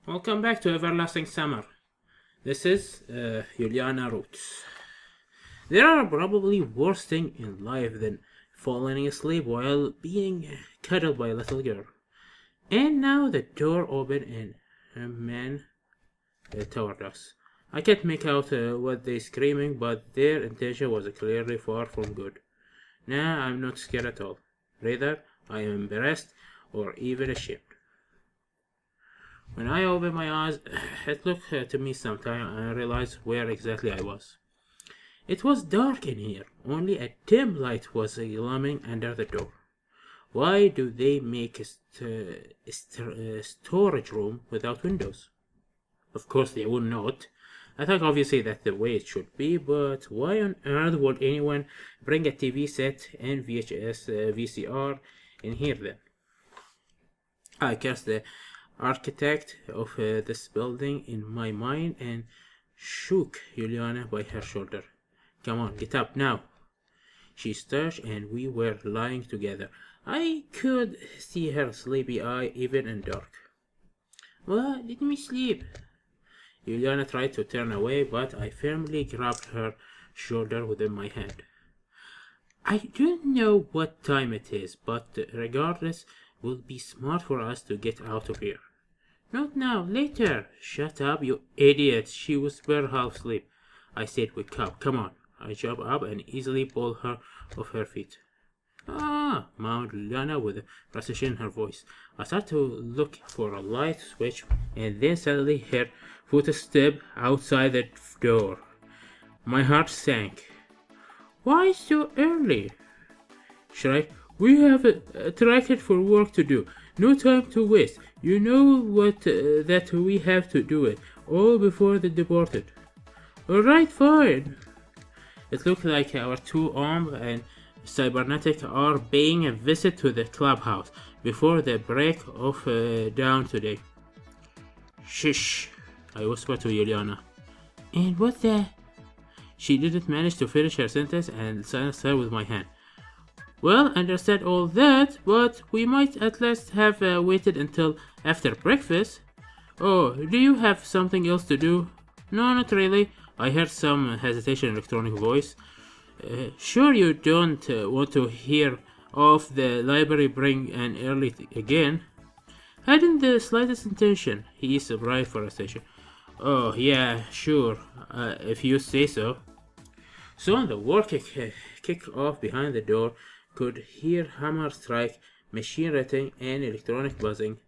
Welcome back to Everlasting Summer. This is Ulyana Roots. There are probably worse things in life than falling asleep while being cuddled by a little girl. And now the door opened and a man toward us. I can't make out what they screaming, but their intention was clearly far from good. Nah, I'm not scared at all. Rather, I am embarrassed or even ashamed. When I opened my eyes, it looked to me sometime and I realized where exactly I was. It was dark in here, only a dim light was gleaming under the door. Why do they make a storage room without windows? Of course they would not. I thought obviously that's the way it should be, but why on earth would anyone bring a TV set and VCR in here then? I cursed the architect of this building in my mind and shook Ulyana by her shoulder. Come on, get up now. She stirred and we were lying together. I could see her sleepy eye even in dark. Well, let me sleep. Ulyana tried to turn away, but I firmly grabbed her shoulder within my hand. I don't know what time it is, but regardless, it will be smart for us to get out of here. Not now, later. Shut up, you idiot, she whispered half asleep. I said, wake up, come on. I jumped up and easily pulled her off her feet. Ah, moaned Ulyana with precision in her voice. I started to look for a light switch and then suddenly heard footsteps outside the door. My heart sank. Why so early? Shriek. We have a racket for work to do. No time to waste. You know what that we have to do it all before the departed. Alright, fine. It looked like our two armed and cybernetic are paying a visit to the clubhouse before the break of down today. Shush, I whispered to Ulyana. And what the? She didn't manage to finish her sentence and silenced her with my hand. Well, understand all that, but we might at least have waited until after breakfast. Oh, do you have something else to do? No, not really. I heard some hesitation in electronic voice. Sure you don't want to hear of the library bring an early again? Hadn't the slightest intention. He is surprised for a station. Oh, yeah, sure, if you say so. So the work kicked off behind the door. Could hear hammer strike, machine rattling, and electronic buzzing.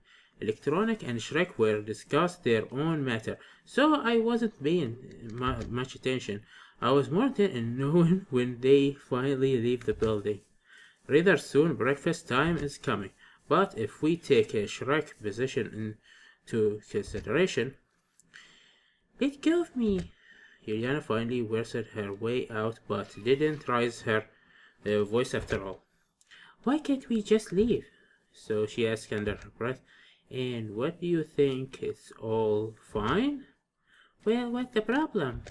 Electronic and Shrek were discussed their own matter, so I wasn't paying much attention. I was more intent in knowing when they finally leave the building. Rather soon breakfast time is coming, but if we take a Shrek position into consideration... Let go of me! Ulyana finally whistled her way out, but didn't raise her voice after all. Why can't we just leave? So she asked under her breath. And what do you think? It's all fine? Well, what's the problem?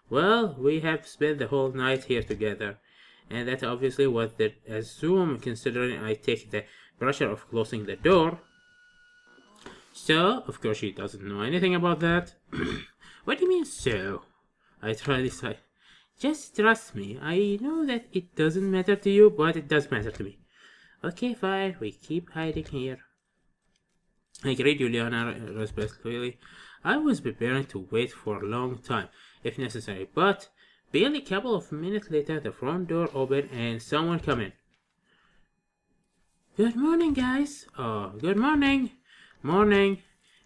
Well, we have spent the whole night here together, and that obviously was the assume considering I take the pressure of closing the door. So, of course she doesn't know anything about that. What do you mean so? I tried to say. Just trust me. I know that it doesn't matter to you, but it does matter to me. Okay, fine. We keep hiding here. I agreed, Ulyana respectfully. I was preparing to wait for a long time, if necessary, but barely a couple of minutes later, the front door opened and someone came in. Good morning, guys. Oh, good morning. Morning.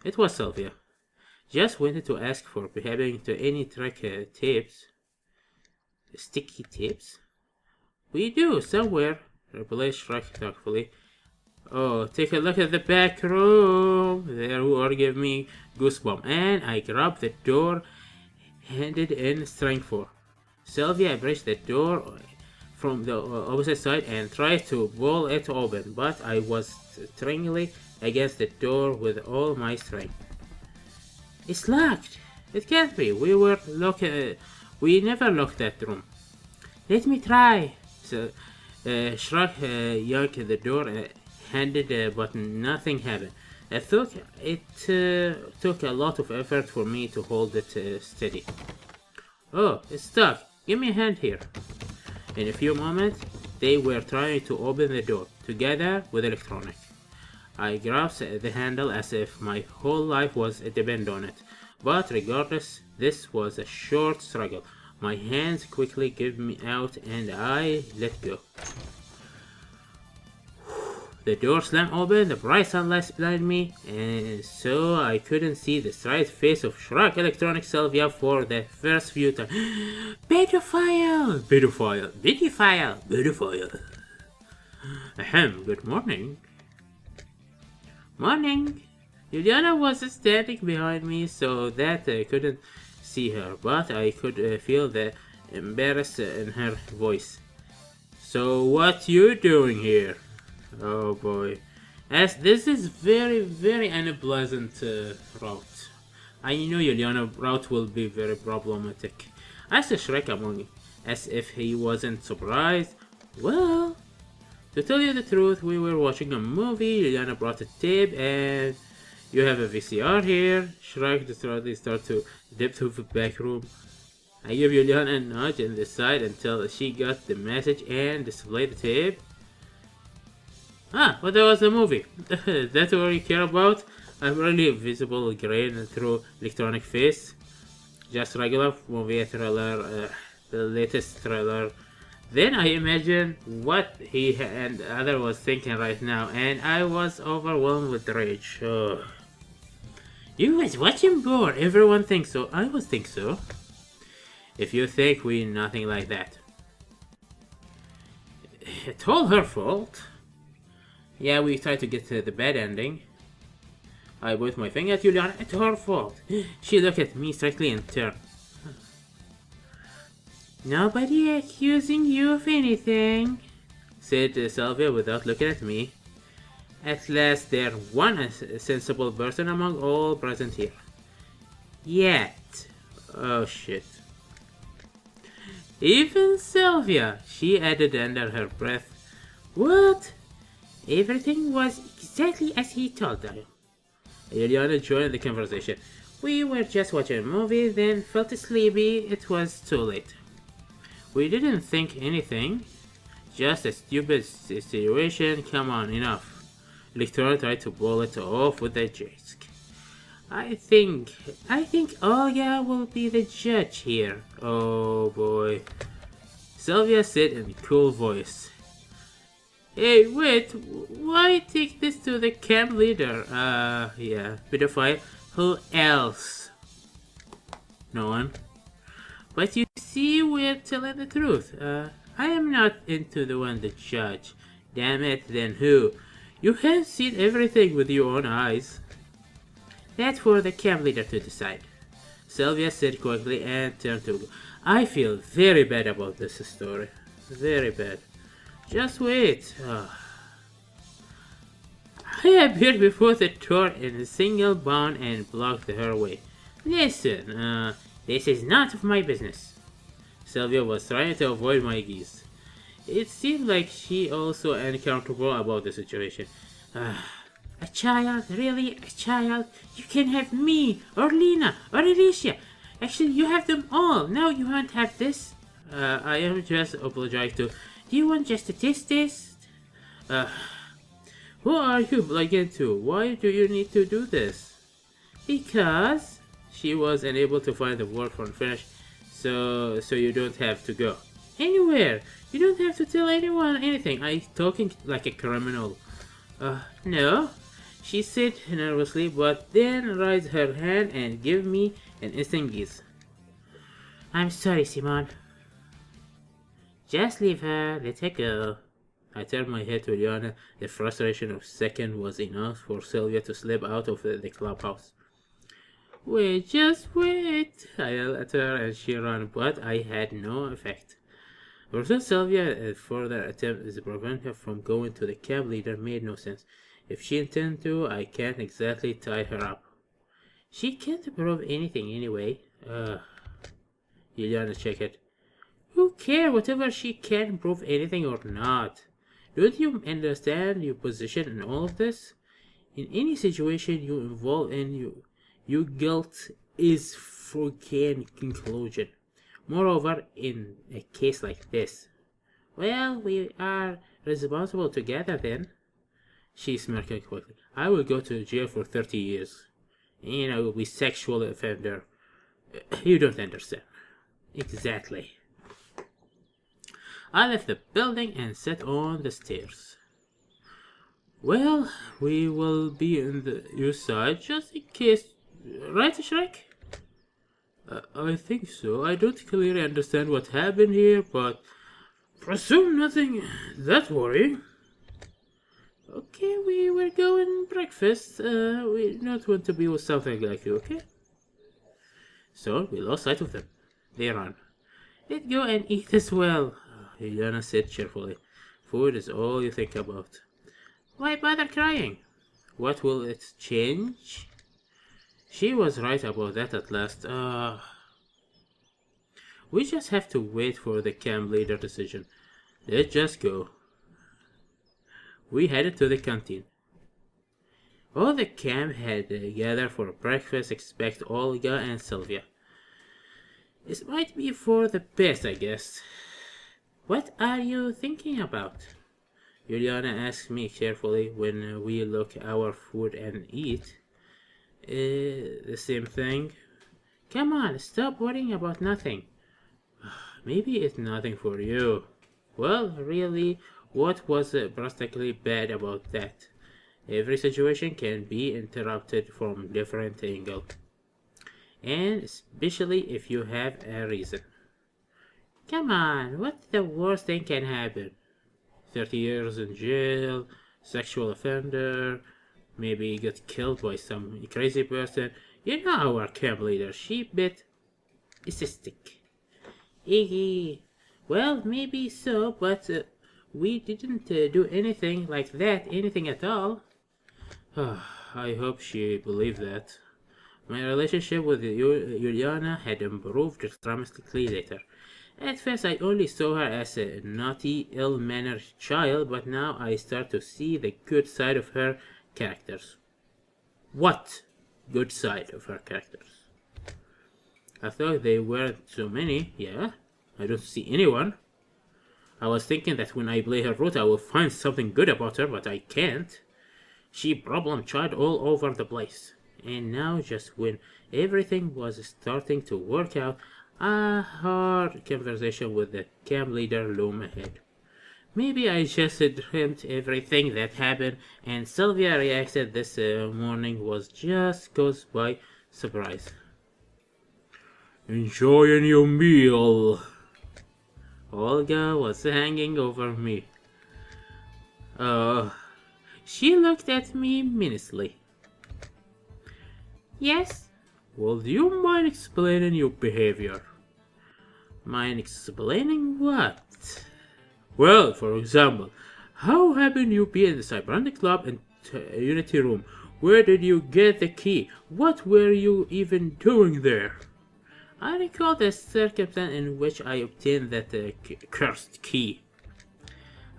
It was Sylvia. Just wanted to ask for behaving to any trick tips. Sticky tips? We do, somewhere, replied Shrek thoughtfully. Oh, take a look at the back room. There were give me goosebumps, and I grabbed the door, handed in strength for. Sylvia braced the door from the opposite side and tried to pull it open, but I was strongly against the door with all my strength. It's locked. It can't be. We never locked that room. Let me try. So, Shrek yanked the door, handed but nothing happened. It took a lot of effort for me to hold it steady. Oh, it's stuck. Give me a hand here. In a few moments, they were trying to open the door, together with electronic. I grasped the handle as if my whole life was depend on it. But regardless, this was a short struggle. My hands quickly gave me out and I let go. The door slammed open, the bright sunlight blinded me, and so I couldn't see the straight face of Shrek Electronic Sylvia for the first few times. Pedophile! Pedophile! Pedophile! Pedophile! Ahem, good morning. Morning! Ulyana was standing behind me so that I couldn't see her, but I could feel the embarrassment in her voice. So what you doing here? Oh boy. As this is very unpleasant route. I know Ulyana route will be very problematic. Asked Shrek among as if he wasn't surprised. Well, to tell you the truth, we were watching a movie, Ulyana brought a tape, and you have a VCR here. Shrek started to dip to the back room. I gave Ulyana a nudge in the side until she got the message and displayed the tape. Ah, but that was the movie. That's all you care about? I'm really visible grain through electronic face. Just regular movie trailer, the latest trailer. Then I imagined what he and other was thinking right now, and I was overwhelmed with rage. Oh. You was watching bored. Everyone thinks so. I was think so. If you think we nothing like that. It's all her fault. Yeah, we tried to get to the bad ending. I put my finger at Ulyana. It's her fault. She looked at me strictly in turn. Nobody accusing you of anything, said Sylvia without looking at me. At last there's one sensible person among all present here. Yet. Oh shit. Even Sylvia, she added under her breath. What? Everything was exactly as he told her. Ulyana joined the conversation. We were just watching a movie, then felt sleepy. It was too late. We didn't think anything. Just a stupid situation. Come on, enough. Electron tried to pull it off with a joke. I think Olga will be the judge here. Oh boy. Sylvia said in a cool voice. Hey, wait, why take this to the camp leader? Yeah, pedophile. Who else? No one. But you see, we're telling the truth. I am not into the one to judge. Damn it, then who? You have seen everything with your own eyes. That's for the camp leader to decide. Sylvia said quickly and turned to go. I feel very bad about this story. Very bad. Just wait. I appeared before the door in a single bound and blocked her way. Listen, this is none of my business. Sylvia was trying to avoid my gaze. It seemed like she also uncomfortable about the situation. A child? Really? A child? You can have me, or Lena, or Alicia. Actually, you have them all. Now you won't have this. I am just obliged to. Do you want just a test? Who are you belonging to? Why do you need to do this? Because she was unable to find the word for finish, so you don't have to go anywhere. You don't have to tell anyone anything. I'm talking like a criminal. No, she said nervously, but then raised her hand and gave me an instant gaze. I'm sorry, Simon. Just leave her, let her go. I turned my head to Ulyana. The frustration of a second was enough for Sylvia to slip out of the clubhouse. Wait, just wait. I yelled at her and she ran, but I had no effect. Versus Sylvia, a further attempt to prevent her from going to the camp leader made no sense. If she intended to, I can't exactly tie her up. She can't prove anything anyway. Ulyana checked. Who cares whatever she can prove anything or not? Don't you understand your position in all of this? In any situation you involve in, your guilt is foregone conclusion. Moreover, in a case like this, well, we are responsible together then. She smirked quickly. I will go to jail for 30 years. And I will be sexual offender. You don't understand. Exactly. I left the building and sat on the stairs. Well, we will be on your side just in case. Right, Shrek? I think so. I don't clearly understand what happened here, but presume nothing that worrying. Okay, we were going breakfast. We don't want to be with something like you, okay? So we lost sight of them. They ran. Let's go and eat as well, Ulyana said cheerfully. Food is all you think about. Why bother crying? What will it change? She was right about that at last. We just have to wait for the camp leader decision. Let's just go. We headed to the canteen. All the camp had gathered for breakfast except Olga and Sylvia. This might be for the best, I guess. What are you thinking about? Ulyana asked me carefully when we look our food and eat. The same thing. Come on, stop worrying about nothing. Maybe it's nothing for you. Well, really, what was drastically bad about that? Every situation can be interrupted from different angle, and especially if you have a reason. Come on, what's the worst thing can happen? 30 years in jail, sexual offender, maybe get killed by some crazy person. You know our camp leader, she bit cystic. Iggy. Well, maybe so, but we didn't do anything like that, anything at all. I hope she believed that. My relationship with Ulyana had improved dramatically later. At first I only saw her as a naughty, ill-mannered child, but now I start to see the good side of her characters. What good side of her characters? I thought there weren't so many, yeah. I don't see anyone. I was thinking that when I play her route I will find something good about her, but I can't. She problem child all over the place. And now just when everything was starting to work out, a hard conversation with the camp leader loomed ahead. Maybe I just dreamt everything that happened and Sylvia reacted this morning was just caused by surprise. Enjoying your meal. Olga was hanging over me. She looked at me menacingly. Yes? Well, do you mind explaining your behavior? Mind explaining what? Well, for example, how happened you be in the Cybernetic Club and Unity Room? Where did you get the key? What were you even doing there? I recall the circumstance in which I obtained that cursed key.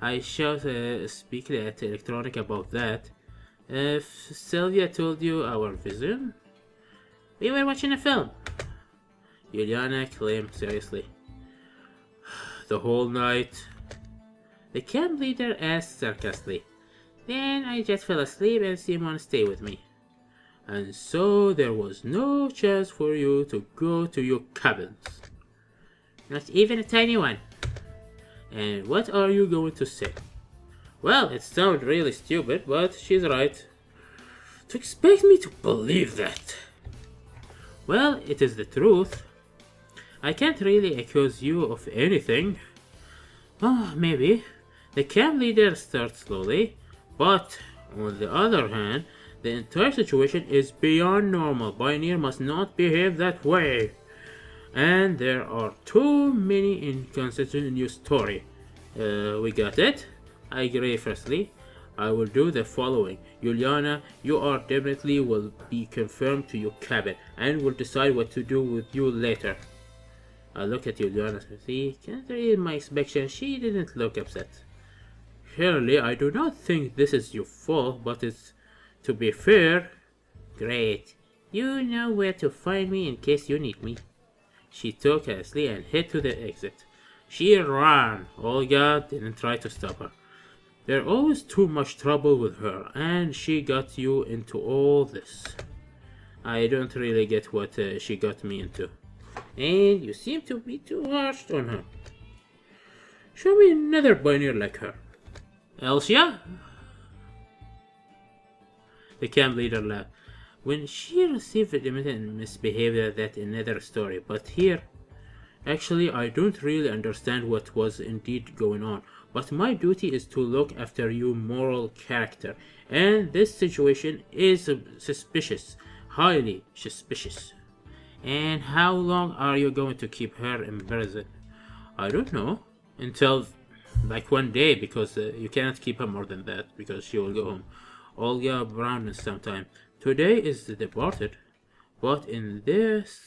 I shall speak to Electronic about that. If Sylvia told you our vision? We were watching a film. Ulyana claimed seriously. The whole night? The camp leader asked sarcastically. Then I just fell asleep and Simon stayed with me. And so there was no chance for you to go to your cabins. Not even a tiny one. And what are you going to say? Well, it sounds really stupid, but she's right. To expect me to believe that. Well, it is the truth. I can't really accuse you of anything. Oh, maybe. The camp leader starts slowly, but on the other hand, the entire situation is beyond normal. Pioneer must not behave that way. And there are too many inconsistencies in your story. We got it? I agree. Firstly, I will do the following. Ulyana, you are definitely will be confirmed to your cabin and will decide what to do with you later. I look at Ulyana. See, contrary to my expectation, she didn't look upset. Surely, I do not think this is your fault, but it's To be fair, great. You know where to find me in case you need me. She took Ashley and headed to the exit. She ran. Olga didn't try to stop her. There's always too much trouble with her, and she got you into all this. I don't really get what she got me into. And you seem to be too harsh on her. Show me another pioneer like her. Elsia? The camp leader laughed. When she received limited misbehavior, that's another story. But here, actually, I don't really understand what was indeed going on. But my duty is to look after your moral character. And this situation is suspicious. Highly suspicious. And how long are you going to keep her in prison? I don't know. Until like one day, because you cannot keep her more than that, because she will go home. Olga Brown sometime. Today is the departed. But in this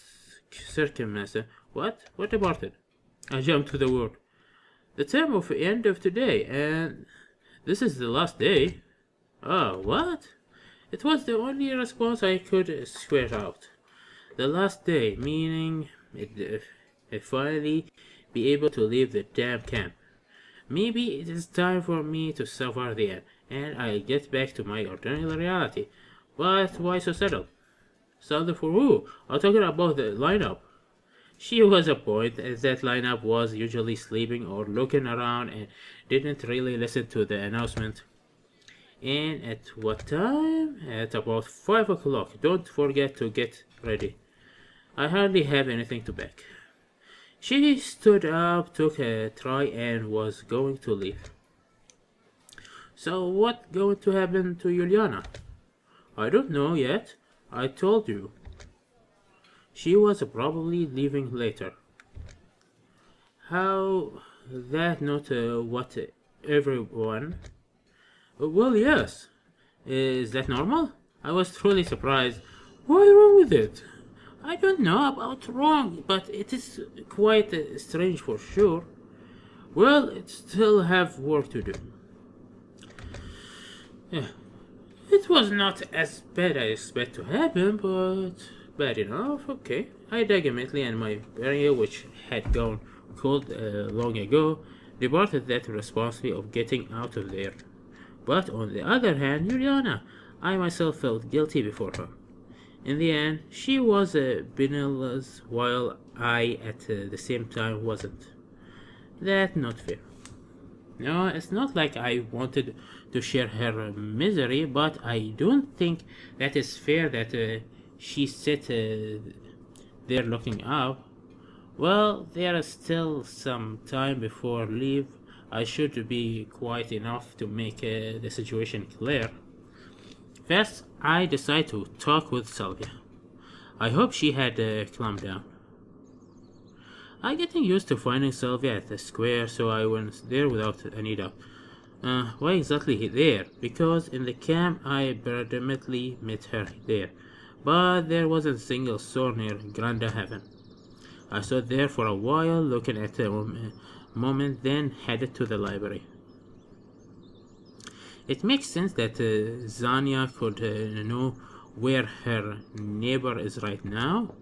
circumstance, what? What departed? I jumped to the word. The time of the end of today, and this is the last day. Oh, what? It was the only response I could square out. The last day, meaning it finally be able to leave the damn camp. Maybe it is time for me to suffer there, and I'll get back to my ordinary reality. But why so settled? Settled for who? I'm talking about the lineup. She was a point, as that lineup was usually sleeping or looking around and didn't really listen to the announcement. And at what time? At about 5 o'clock. Don't forget to get ready. I hardly have anything to pack. She stood up, took a try, and was going to leave. So what's going to happen to Ulyana? I don't know yet. I told you. She was probably leaving later. How that not what everyone? Well, yes. Is that normal? I was truly surprised. What's wrong with it? I don't know about wrong, but it is quite strange for sure. Well, it still have work to do. Yeah. It was not as bad as I expect to happen, but bad enough. Okay. I dug immediately, and my barrier, which had gone cold long ago, departed that responsibility of getting out of there. But on the other hand, Ulyana, I myself felt guilty before her. In the end, she was penniless, while I at the same time wasn't. That's not fair. No, it's not like I wanted to share her misery, but I don't think that is fair that she sat there looking up. Well, there is still some time before leave. I should be quiet enough to make the situation clear. First, I decided to talk with Sylvia. I hope she had calmed down. I'm getting used to finding Sylvia at the square, so I went there without any doubt. Why exactly there? Because in the camp I predominantly met her there, but there wasn't a single soul near Granda Heaven. I stood there for a while looking at the moment, then headed to the library. It makes sense that Zania could know where her neighbor is right now.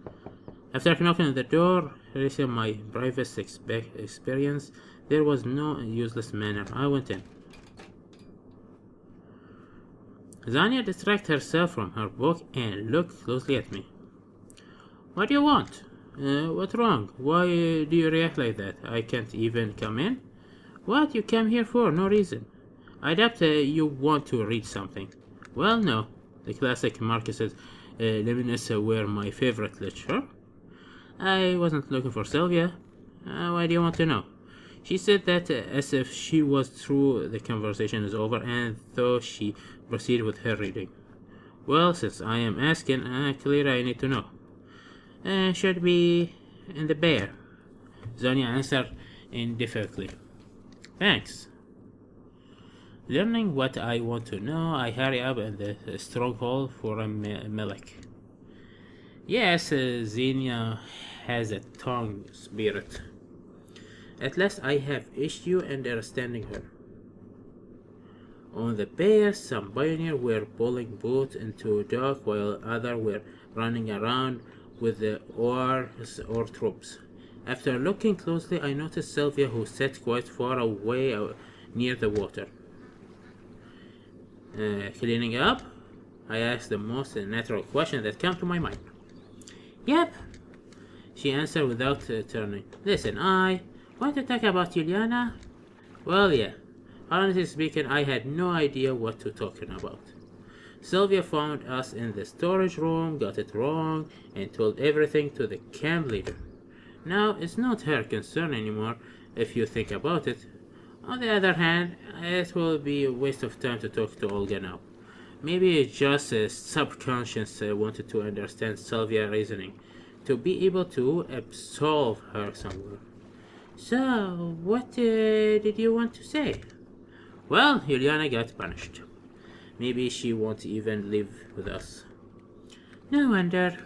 After knocking on the door, racing my previous experience, there was no useless manner. I went in. Zania distracted herself from her book and looked closely at me. What do you want? What's wrong? Why do you react like that? I can't even come in? What you came here for? No reason. I doubt you want to read something. Well, no. The classic Marcus's Luminous were my favorite literature. I wasn't looking for Sylvia. Why do you want to know? She said that as if she was through the conversation is over, and though she proceeded with her reading. Well, since I am asking, clearly I need to know. Should be in the bear. Zania answered indifferently. Thanks. Learning what I want to know, I hurry up in the stronghold for a Melek. Yes, Xenia has a tongue spirit. At last I have issue in understanding her. On the pier, some pioneers were pulling boats into dock while others were running around with the oars or troops. After looking closely, I noticed Sylvia, who sat quite far away near the water. Cleaning up? I asked the most natural question that came to my mind. Yep, she answered without turning. Listen, I want to talk about Ulyana. Well, yeah. Honestly speaking, I had no idea what to talking about. Sylvia found us in the storage room, got it wrong, and told everything to the camp leader. Now, it's not her concern anymore, if you think about it. On the other hand, it will be a waste of time to talk to Olga now. Maybe it's just a subconscious wanted to understand Sylvia's reasoning, to be able to absolve her somewhere. So, what did you want to say? Well, Ulyana got punished. Maybe she won't even live with us. No wonder.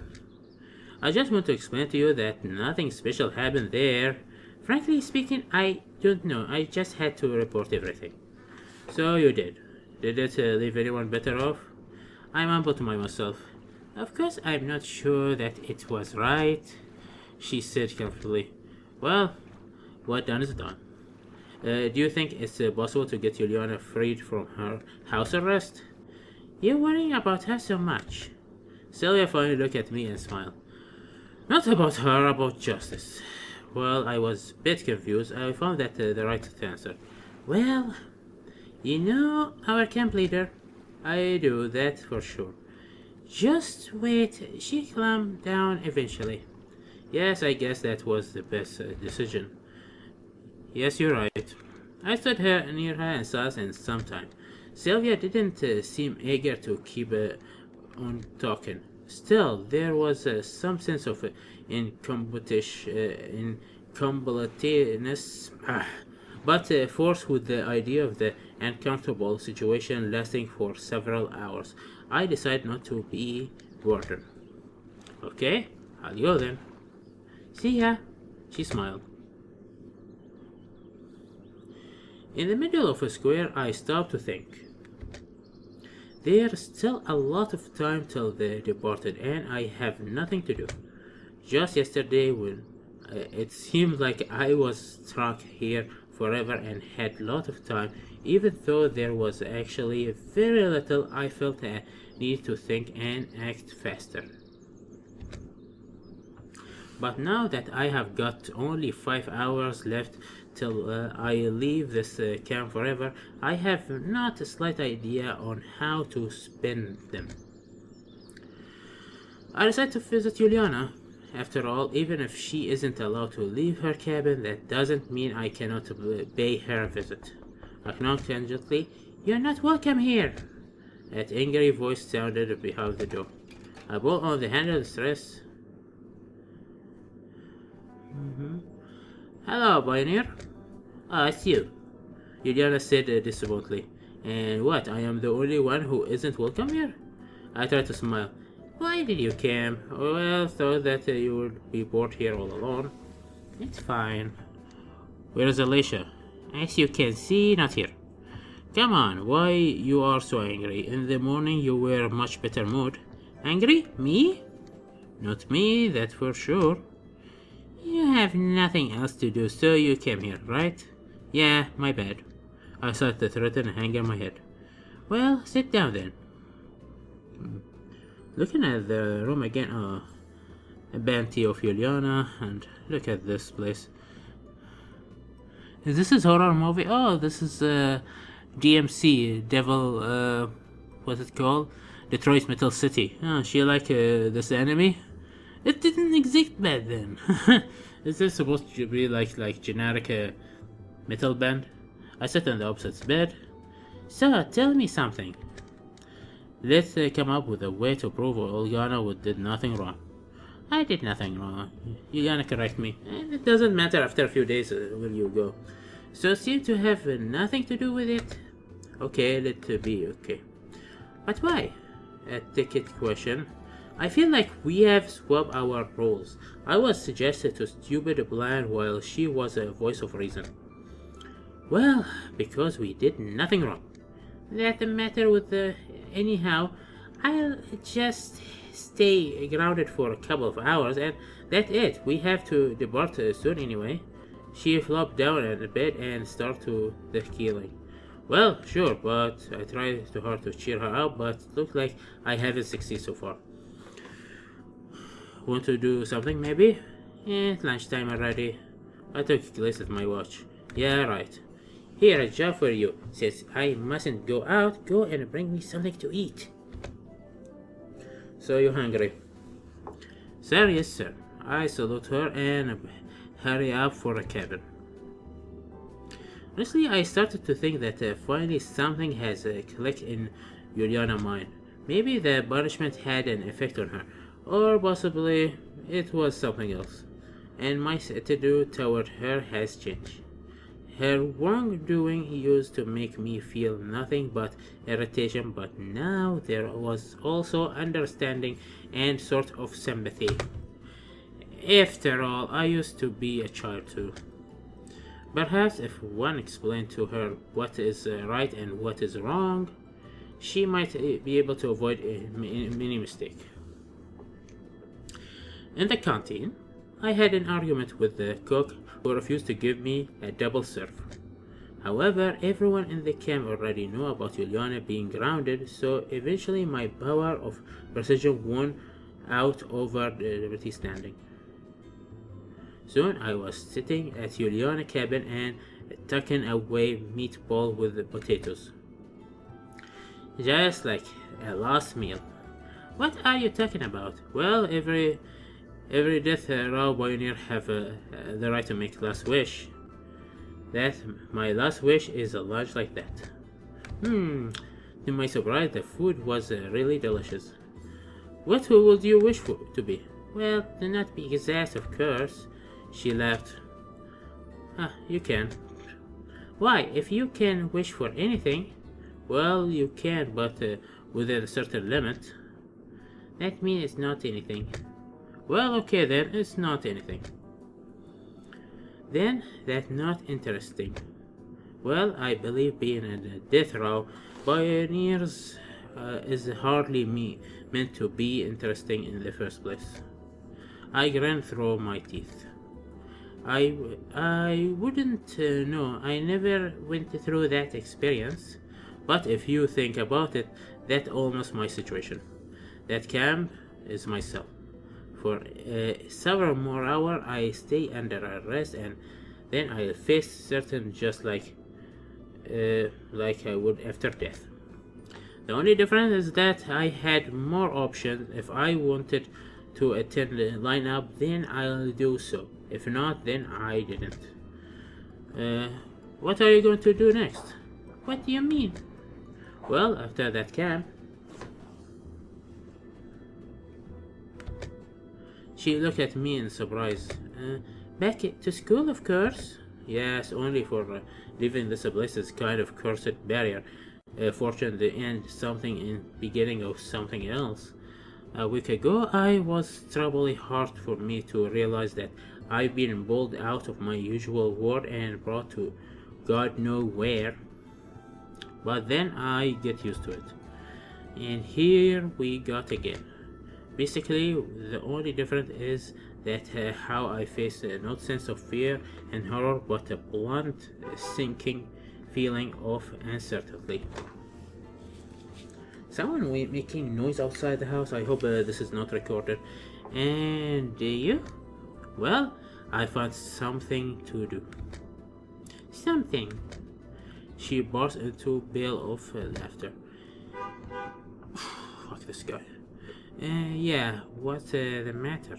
I just want to explain to you that nothing special happened there. Frankly speaking, I don't know. I just had to report everything. So you did. Did it leave anyone better off? I mumbled to myself. Of course, I'm not sure that it was right, she said comfortably. Well, what done is done. Do you think it's possible to get Ulyana freed from her house arrest? You're worrying about her so much. Sylvia finally looked at me and smiled. Not about her, about justice. Well, I was a bit confused. I found that the right answer. Well, you know our camp leader. I do, that for sure. Just wait, she calmed down eventually. Yes, I guess that was the best decision. Yes, you're right. I stood here near her and saw in some time. Sylvia didn't seem eager to keep on talking. Still, there was some sense of incompetitiveness, but forced with the idea of the uncomfortable situation lasting for several hours, I decided not to be bothered. Okay, I'll go then. See ya, she smiled. In the middle of a square, I stopped to think. There's still a lot of time till they departed, and I have nothing to do. Just yesterday, when it seemed like I was stuck here forever and had a lot of time, even though there was actually very little, I felt a need to think and act faster. But now that I have got only 5 hours left till I leave this camp forever, I have not a slight idea on how to spend them. I decided to visit Ulyana. After all, even if she isn't allowed to leave her cabin, that doesn't mean I cannot pay her a visit. I knocked gently. You're not welcome here. An angry voice sounded behind the door. I pulled on the handle of stress. Hello, Pioneer. Ah, it's you. Ulyana said disappointedly. And what, I am the only one who isn't welcome here? I tried to smile. Why did you come? Well, thought that you would be bored here all alone. It's fine. Where's Alicia? As you can see, not here. Come on, why you are so angry? In the morning you were much better mood. Angry? Me? Not me, that's for sure. You have nothing else to do, so you came here, right? Yeah, my bad. I started to threaten and hang on my head. Well, sit down then. Looking at the room again, a bounty of Ulyana, and look at this place. This is horror movie. Oh, this is DMC, Devil, what's it called? Detroit Metal City. Oh, she like this enemy? It didn't exist back then. Is this supposed to be like generic metal band? I sat on the opposite bed. So, tell me something. Let's come up with a way to prove Ulyana did nothing wrong. I did nothing wrong. Ulyana correct me. And it doesn't matter after a few days will you go. So seem to have nothing to do with it. Okay, let it be okay. But why? A ticket question. I feel like we have swapped our roles. I was suggested to stupid plan while she was a voice of reason. Well, because we did nothing wrong. That the matter with the anyhow. I'll just stay grounded for a couple of hours and that's it. We have to depart soon anyway. She flopped down on the bed and started to the healing. Well, sure, but I tried too hard to cheer her up, but it looks like I haven't succeeded so far. Want to do something maybe? It's lunchtime already. I took a glance at my watch. Yeah, right. Here, a job for you. Since I mustn't go out, go and bring me something to eat. So you hungry? Sir, yes, sir. I salute her and hurry up for a cabin. Honestly, I started to think that finally something has clicked in Ulyana's mind. Maybe the punishment had an effect on her, or possibly it was something else. And my attitude toward her has changed. Her wrongdoing used to make me feel nothing but irritation, but now there was also understanding and sort of sympathy. After all, I used to be a child too. Perhaps if one explained to her what is right and what is wrong, she might be able to avoid many mistake. In the canteen, I had an argument with the cook who refused to give me a double serve. However, everyone in the camp already knew about Ulyana being grounded, so eventually my power of precision won out over the liberty standing. Soon I was sitting at Ulyana's cabin and tucking away meatball with the potatoes. Just like a last meal. What are you talking about? Well, every death row pioneer have the right to make last wish. That my last wish is a lunch like that. To my surprise, the food was really delicious. What would you wish for to be? Well, do not be exact, of course. She laughed. You can. Why, if you can wish for anything, well, you can, but within a certain limit. That means it's not anything. Well, okay then, it's not anything. Then, that's not interesting. Well, I believe being in the death row pioneers is hardly meant to be interesting in the first place. I grinned through my teeth. I wouldn't know. I never went through that experience. But if you think about it, that's almost my situation. That camp is my cell. For several more hours, I stay under arrest, and then I'll face certain just like I would after death. The only difference is that I had more options. If I wanted to attend the lineup, then I'll do so. If not, then I didn't. What are you going to do next? What do you mean? Well, after that camp, she looked at me in surprise. Back to school, of course. Yes, only for leaving this place is kind of cursed barrier. Fortune the end, something in beginning of something else. A week ago, I was trebly hard for me to realize that I've been pulled out of my usual world and brought to God know where. But then I get used to it. And here we got again. Basically, the only difference is that how I face no sense of fear and horror, but a blunt, sinking feeling of uncertainty. Someone making noise outside the house. I hope this is not recorded. And you? Well, I found something to do. Something. She burst into a peal of laughter. Fuck this guy. Yeah, what's the matter?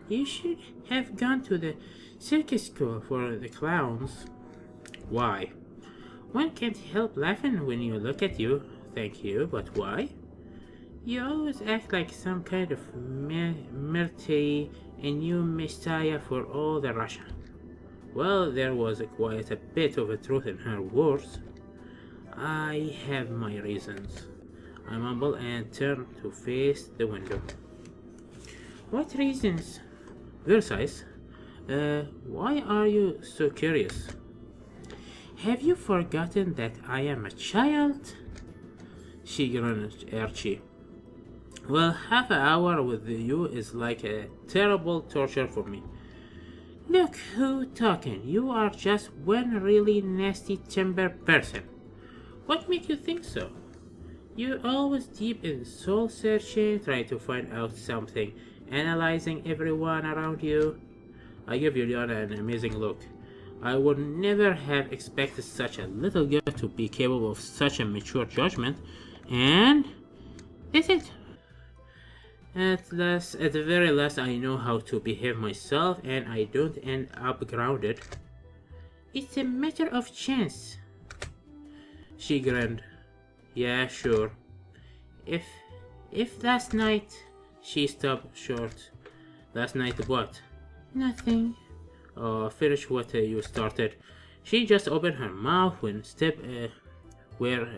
You should have gone to the circus school for the clowns. Why? One can't help laughing when you look at you. Thank you, but why? You always act like some kind of military and new messiah for all the Russia. Well, there was quite a bit of a truth in her words. I have my reasons. I mumbled and turned to face the window. What reasons? Versailles. Why are you so curious? Have you forgotten that I am a child? She grinned, Archie. Well, half an hour with you is like a terrible torture for me. Look who talking. You are just one really nasty timber person. What makes you think so? You're always deep in soul searching, trying to find out something, analyzing everyone around you. I give Ulyana an amazing look. I would never have expected such a little girl to be capable of such a mature judgment, and is it? At the very least, I know how to behave myself, and I don't end up grounded. It's a matter of chance. She grinned. Yeah, sure. If last night... She stopped short. Last night what? Nothing. Oh, finish what you started. She just opened her mouth when steps were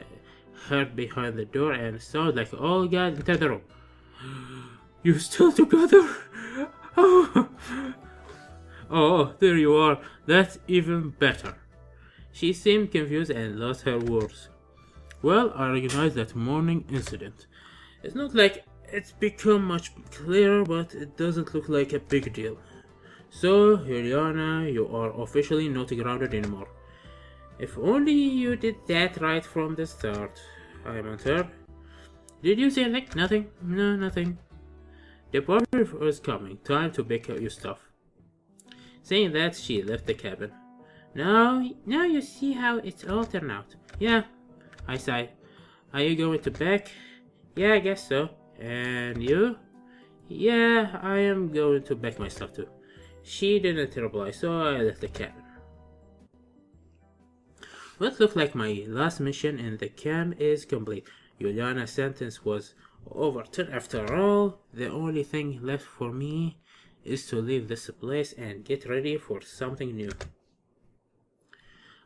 heard behind the door and sounded like all got into the room. You still together? Oh. Oh, there you are. That's even better. She seemed confused and lost her words. Well, I recognize that morning incident. It's not like it's become much clearer, but it doesn't look like a big deal. So, Ulyana, you are officially not grounded anymore. If only you did that right from the start. I answered. Did you say anything? Nothing? No, nothing. The party is coming. Time to pick up your stuff. Saying that, she left the cabin. Now you see how it's all turned out. Yeah, I sighed. Are you going to back? Yeah, I guess so. And you? Yeah, I am going to back my stuff too. She didn't reply, so I left the cabin. What looked like my last mission in the camp is complete. Ulyana's sentence was overturned after all. The only thing left for me is to leave this place and get ready for something new.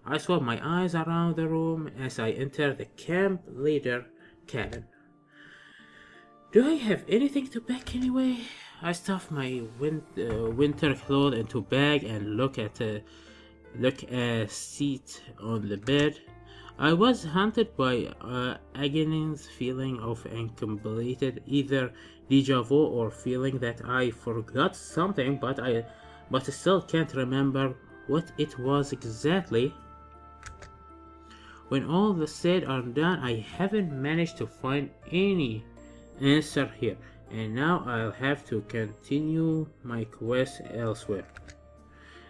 I swept my eyes around the room as I entered the camp leader cabin. Do I have anything to pack anyway? I stuffed my winter clothes into a bag and look a seat on the bed. I was haunted by agonizing feeling of incompleted, either deja vu or feeling that I forgot something, but still can't remember what it was exactly. When all the said and done, I haven't managed to find any answer here, and now I'll have to continue my quest elsewhere.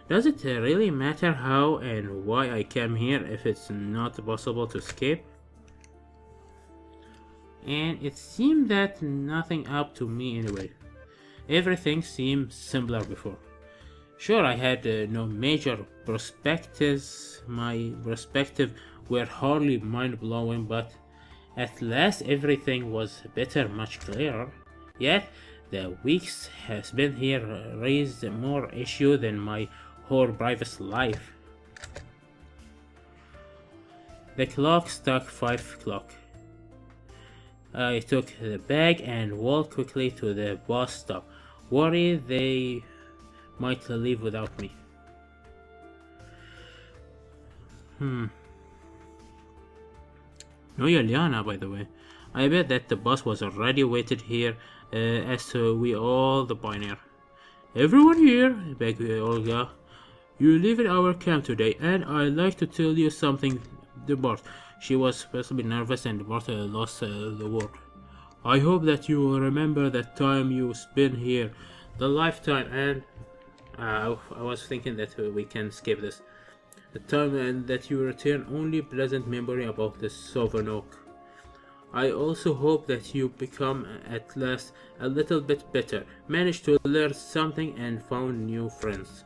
Does it really matter how and why I came here if it's not possible to escape? And it seemed that nothing up to me anyway. Everything seemed simpler before. Sure, I had no major perspectives. My perspective were hardly mind-blowing, but at last everything was better, much clearer. Yet the weeks spent here raised more issue than my whole previous life. The clock struck 5 o'clock. I took the bag and walked quickly to the bus stop, worried they might leave without me. No Ulyana, by the way. I bet that the bus was already waited here, as we all the pioneer. Everyone here, begged Olga. You live in our camp today, and I'd like to tell you something. Bart. She was supposed to be nervous, and Bart lost the word. I hope that you will remember that time you spent here, the lifetime, and I was thinking that we can skip this. The time and that you return only pleasant memory about the Southern Oak. I also hope that you become at last a little bit better, manage to learn something and found new friends.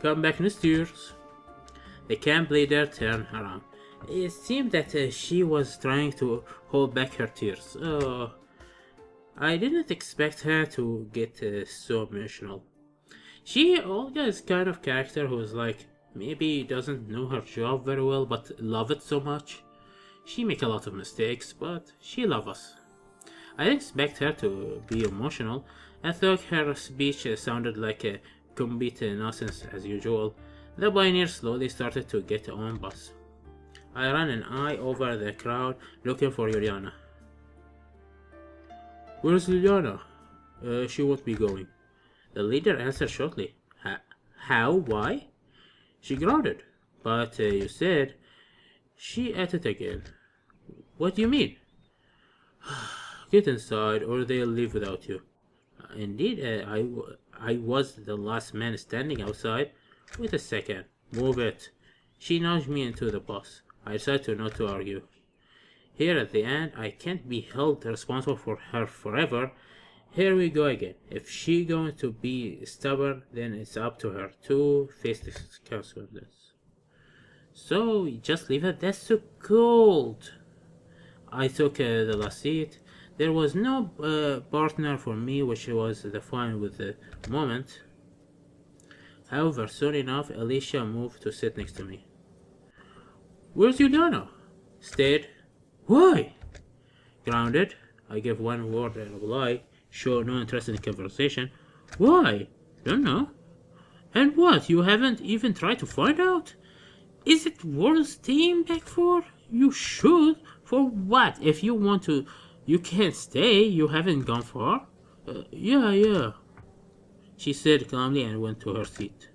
Come back next year. The camp leader turned around. It seemed that she was trying to hold back her tears. Oh, I didn't expect her to get so emotional. Olga is kind of character who's like, maybe doesn't know her job very well, but love it so much. She make a lot of mistakes, but she love us. I didn't expect her to be emotional. I thought her speech sounded like a complete nonsense as usual. The pioneers slowly started to get on bus. I ran an eye over the crowd looking for Ulyana. Where's Ulyana? She won't be going. The leader answered shortly. How? Why? She grounded. But you said... She at it again. What do you mean? Get inside or they'll leave without you. Indeed, I was the last man standing outside. Wait a second. Move it. She nudged me into the bus. I decided not to argue. Here at the end, I can't be held responsible for her forever. Here we go again. If she's going to be stubborn, then it's up to her to face the consequences. So, just leave it? That's so cold. I took the last seat. There was no partner for me, which was the fun with the moment. However, soon enough, Alicia moved to sit next to me. Where's Ulyana? Stayed. Why? Grounded. I gave one word reply. Show no interest in the conversation. Why? Don't know. And what? You haven't even tried to find out? Is it worth staying back for? You should. For what? If you want to, you can't stay. You haven't gone far. Yeah. She said calmly and went to her seat.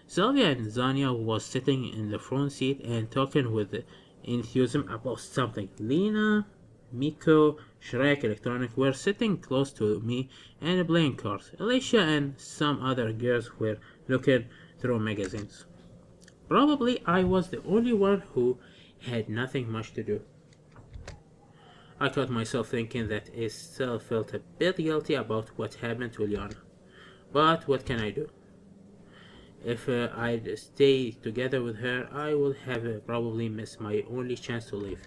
Sylvia and Zania was sitting in the front seat and talking with enthusiasm about something. Lena, Miko, Shrek Electronic were sitting close to me and playing cards. Alicia and some other girls were looking through magazines. Probably I was the only one who had nothing much to do. I caught myself thinking that I still felt a bit guilty about what happened to Ulyana. But what can I do? If I'd stay together with her, I would have probably missed my only chance to leave.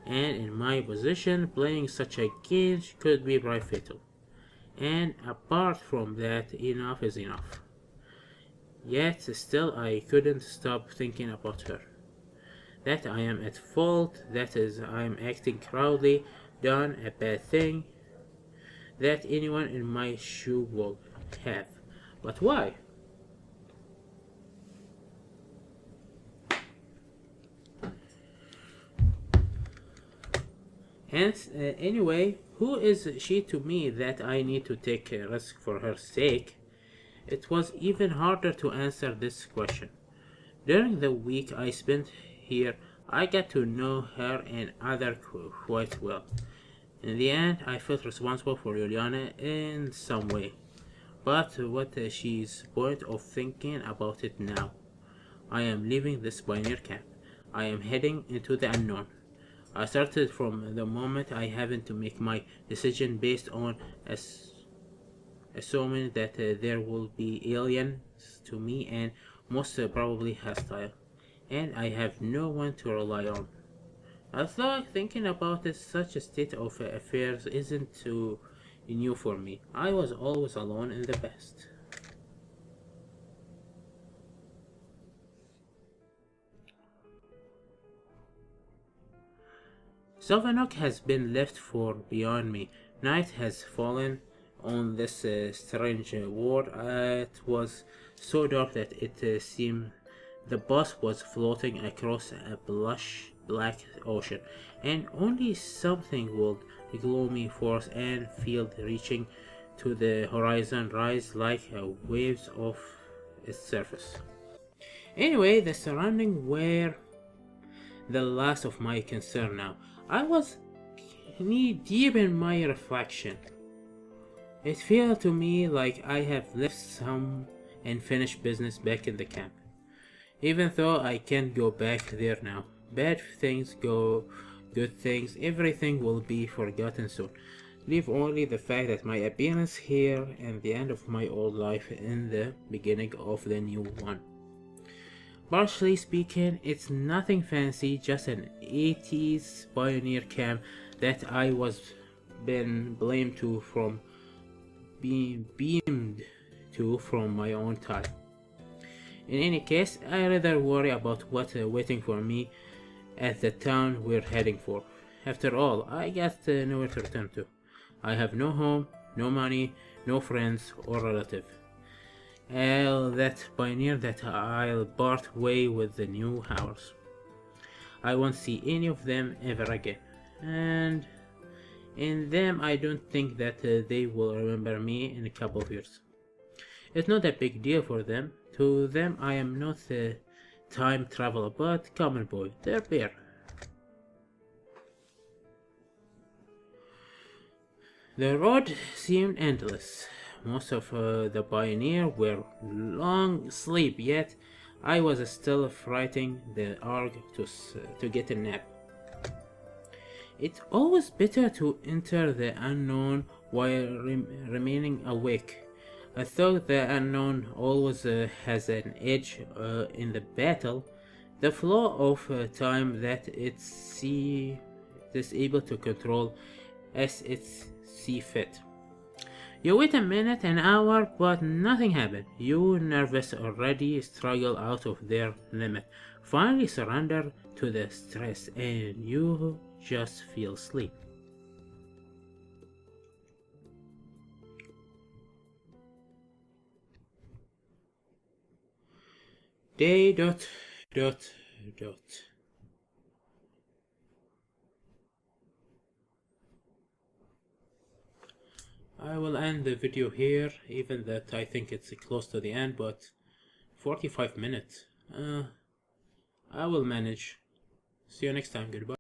And in my position, playing such a game could be very fatal. And apart from that, enough is enough. Yet still I couldn't stop thinking about her. That I am at fault, that is I am acting proudly, done a bad thing, that anyone in my shoe would have. But why? Hence, anyway, who is she to me that I need to take a risk for her sake? It was even harder to answer this question. During the week I spent here, I got to know her and others quite well. In the end, I felt responsible for Ulyana in some way. But what is she's point of thinking about it now? I am leaving this pioneer camp. I am heading into the unknown. I started from the moment I having to make my decision based on assuming that there will be aliens to me and most probably hostile, and I have no one to rely on. Although thinking about such a state of affairs isn't too new for me. I was always alone in the past. Sylvanok has been left for beyond me. Night has fallen on this strange world. It was so dark that it seemed the bus was floating across a blush black ocean, and only something would gloomy force and field reaching to the horizon rise like waves off its surface. Anyway, the surroundings were the last of my concern now. I was knee deep in my reflection. It felt to me like I have left some unfinished business back in the camp. Even though I can't go back there now. Bad things go, good things, everything will be forgotten soon. Leave only the fact that my appearance here and the end of my old life and the beginning of the new one. Partially speaking, it's nothing fancy, just an 80s pioneer camp that I was been blamed to from being beamed to from my own time. In any case, I rather worry about what's waiting for me at the town we're heading for. After all, I got nowhere to return to. I have no home, no money, no friends or relative. That pioneer that I'll part way with the new hours. I won't see any of them ever again. And in them, I don't think that they will remember me in a couple of years. It's not a big deal for them. To them, I am not a time traveler, but common boy. They're bear. The road seemed endless. Most of the pioneers were long asleep, yet I was still fighting the urge to get a nap. It's always better to enter the unknown while remaining awake. I thought the unknown always has an edge in the battle, the flow of time that it's able to control as it see fit. You wait a minute, an hour, but nothing happened. You nervous already struggle out of their limit. Finally surrender to the stress and you just feel sleep. Day dot dot dot. I will end the video here, even that I think it's close to the end, but 45 minutes. I will manage. See you next time. Goodbye.